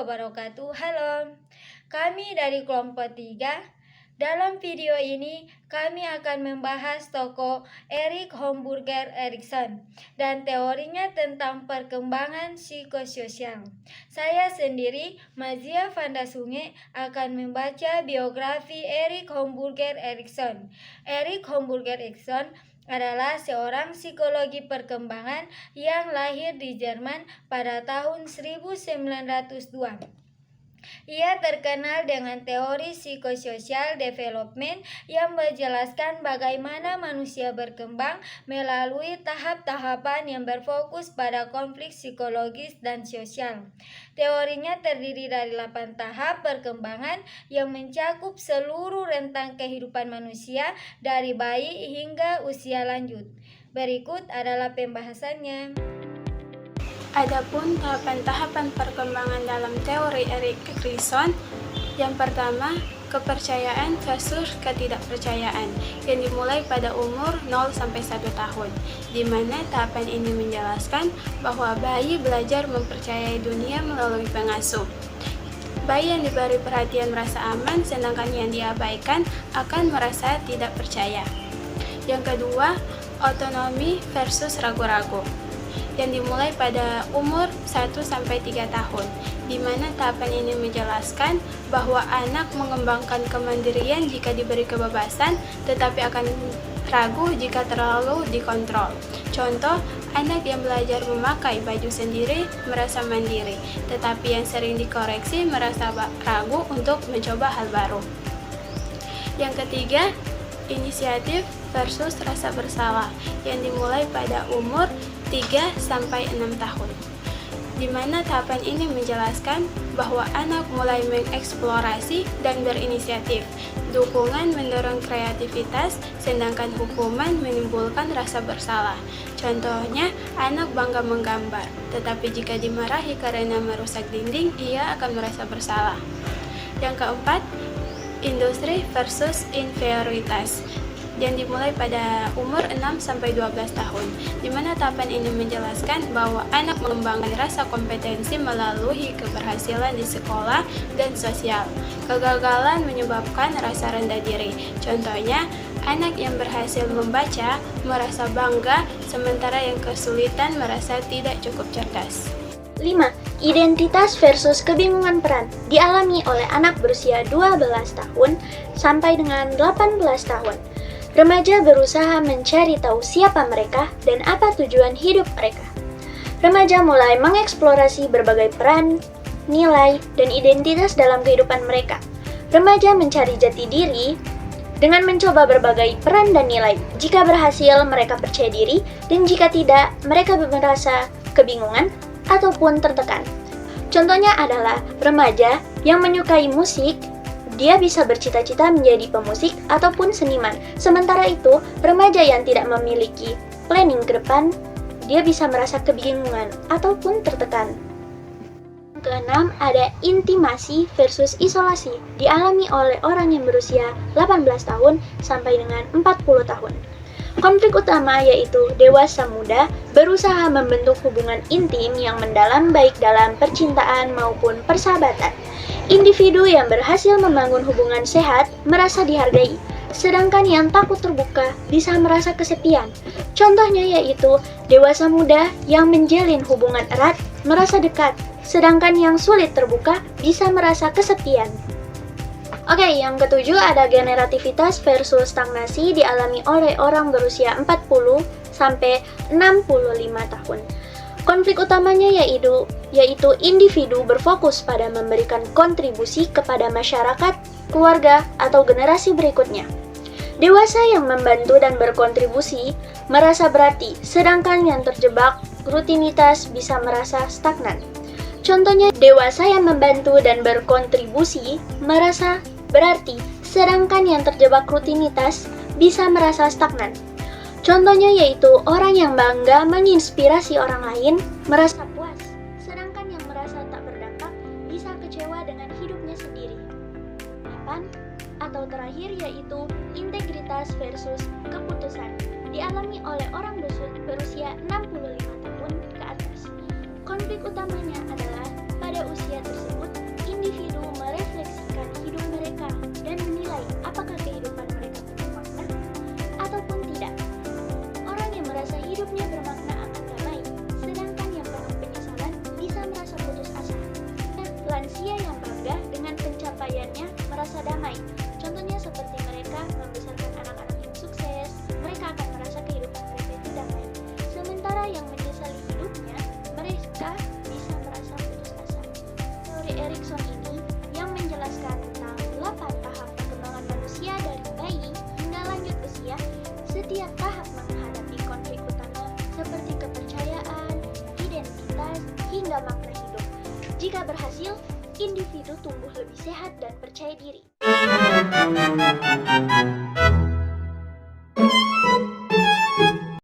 wabarakatuh. Halo, kami dari kelompok 3. Dalam video ini, kami akan membahas tokoh Erik Homburger Erikson dan teorinya tentang perkembangan psikososial. Saya sendiri, Mazia Vandasunge, akan membaca biografi Erik Homburger Erikson. Erik Homburger Erikson adalah seorang psikologi perkembangan yang lahir di Jerman pada tahun 1902. Ia terkenal dengan teori psikososial development yang menjelaskan bagaimana manusia berkembang melalui tahap-tahapan yang berfokus pada konflik psikologis dan sosial. Teorinya terdiri dari 8 tahap perkembangan yang mencakup seluruh rentang kehidupan manusia dari bayi hingga usia lanjut. Berikut adalah pembahasannya. Adapun tahapan-tahapan perkembangan dalam teori Erik Erikson, yang pertama, kepercayaan versus ketidakpercayaan, yang dimulai pada umur 0-1 tahun, di mana tahapan ini menjelaskan bahwa bayi belajar mempercayai dunia melalui pengasuh. Bayi yang diberi perhatian merasa aman, sedangkan yang diabaikan akan merasa tidak percaya. Yang kedua, otonomi versus ragu-ragu, yang dimulai pada umur 1-3 tahun, di mana tahapan ini menjelaskan bahwa anak mengembangkan kemandirian jika diberi kebebasan, tetapi akan ragu jika terlalu dikontrol. Contoh, anak yang belajar memakai baju sendiri merasa mandiri, tetapi yang sering dikoreksi merasa ragu untuk mencoba hal baru. Yang ketiga, inisiatif versus rasa bersalah, yang dimulai pada umur 3-6 tahun, di mana tahapan ini menjelaskan bahwa anak mulai mengeksplorasi dan berinisiatif. Dukungan mendorong kreativitas, sedangkan hukuman menimbulkan rasa bersalah. Contohnya, anak bangga menggambar, tetapi jika dimarahi karena merusak dinding, ia akan merasa bersalah. Yang keempat, industri versus inferioritas, yang dimulai pada umur 6-12 tahun, di mana tahapan ini menjelaskan bahwa anak mengembangkan rasa kompetensi melalui keberhasilan di sekolah dan sosial. Kegagalan menyebabkan rasa rendah diri. Contohnya, anak yang berhasil membaca merasa bangga, sementara yang kesulitan merasa tidak cukup cerdas. 5. Identitas versus kebingungan peran dialami oleh anak berusia 12 tahun sampai dengan 18 tahun. Remaja berusaha mencari tahu siapa mereka dan apa tujuan hidup mereka. Remaja mulai mengeksplorasi berbagai peran, nilai, dan identitas dalam kehidupan mereka. Remaja mencari jati diri dengan mencoba berbagai peran dan nilai. Jika berhasil, mereka percaya diri, dan jika tidak, mereka merasa kebingungan ataupun tertekan. Contohnya adalah remaja yang menyukai musik. Dia bisa bercita-cita menjadi pemusik ataupun seniman. Sementara itu, remaja yang tidak memiliki planning ke depan, dia bisa merasa kebingungan ataupun tertekan. Keenam, ada intimasi versus isolasi, dialami oleh orang yang berusia 18 tahun sampai dengan 40 tahun. Konflik utama yaitu dewasa muda berusaha membentuk hubungan intim yang mendalam baik dalam percintaan maupun persahabatan. Individu yang berhasil membangun hubungan sehat merasa dihargai, sedangkan yang takut terbuka bisa merasa kesepian. Contohnya yaitu dewasa muda yang menjalin hubungan erat merasa dekat, sedangkan yang sulit terbuka bisa merasa kesepian. Oke, yang ketujuh ada generativitas versus stagnasi dialami oleh orang berusia 40 sampai 65 tahun. Konflik utamanya yaitu individu berfokus pada memberikan kontribusi kepada masyarakat, keluarga, atau generasi berikutnya. Dewasa yang membantu dan berkontribusi merasa berarti, sedangkan yang terjebak rutinitas bisa merasa stagnan. Contohnya, dewasa yang membantu dan berkontribusi merasa berarti, sedangkan yang terjebak rutinitas bisa merasa stagnan. Contohnya yaitu orang yang bangga menginspirasi orang lain merasa puas, sedangkan yang merasa tak berdampak bisa kecewa dengan hidupnya sendiri. 8. Atau terakhir yaitu integritas versus keputusan, dialami oleh orang berusia 65 tahun ke atas. Konflik utamanya adalah Pada usia tersebut, individu merefleksikan hidup mereka dan menilai apakah kehidupan mereka penuh makna ataupun tidak. Orang yang merasa hidupnya bermakna akan damai, sedangkan yang penuh penyesalan bisa merasa putus asa. Lansia yang bangga dengan pencapaiannya merasa damai. Contohnya seperti mereka membesarkan anak-anak yang sukses, mereka akan merasa kehidupan mereka itu damai. Sementara yang menyesali hidupnya, mereka bisa merasa putus asa. Teori Erikson ini yang menjelaskan tentang 8 tahap perkembangan manusia dari bayi hingga lanjut usia. Setiap tahap menghadapi konflik utama seperti kepercayaan, identitas, hingga makna hidup. Jika berhasil, individu tumbuh lebih sehat dan percaya diri.